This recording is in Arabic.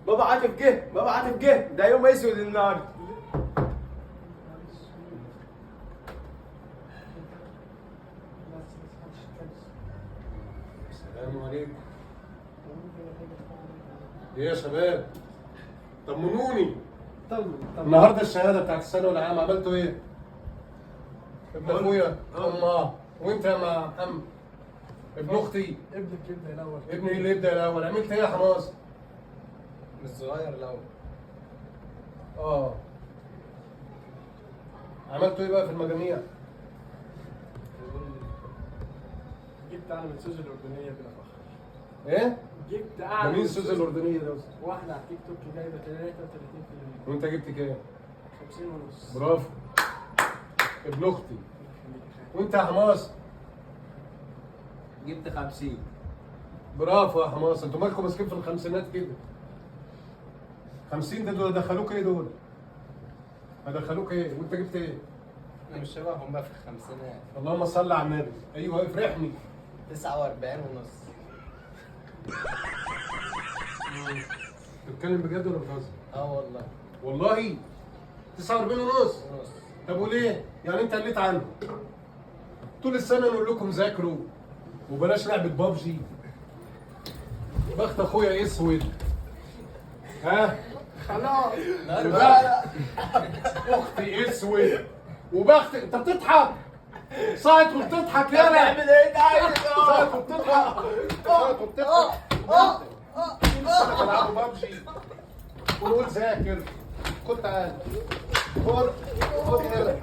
بابا عاطف جه، بابا عاطف جه، ده يوم اسود النهارده. السلام عليكم. ايه يا شباب؟ طمنوني. النهارده الشهاده بتاعت الثانوي العام عملتوا ايه؟ ابن اخويا وانت يا محمد ابن اختي. ابنك يبدا الاول. ابني اللي يبدا الاول. عملت ايه يا حماس؟ مش صغير الاول. عملتوا ايه بقى في المجاميع؟ جبت اعلى من سوزي الاردنيه بلا فخر. ايه؟ جبت ده اعلى مين من سوزي الاردنيه ده؟ واحده على التيك توك جايبه 33%. وانت جبت كام؟ 50 ونص. برافو. ابن اختي. وانت يا حماس؟ جبت 50. برافو يا حماس. انتوا مالكم ماسكين في الخمسينات كده؟ 50 ده دول دخلوك ايه دول؟ هدخلوك ايه؟ وانت جبت ايه؟ انا مش شبههم بقى في الخمسينات. اللهم صل على النبي. ايوه افرحني. 49 ونص. بتتكلم بجد ولا بتهزر؟ والله. والله 49 ونص. طب وليه؟ يعني انت قلت عنه. طول السنه نقول لكم ذاكروا وبلاش لعبه بابجي. بخت اخويا اسود. ها؟ خلاص. لا اختي اسود وبخت. انت بتضحك. صاعد وبتضحك يالا. تعمل ايه ده؟ صاعد وبتضحك. صاعد وبتضحك. لسه بتلعبوا بابجي ونقول ذاكر. خد تعالى. خد هنا.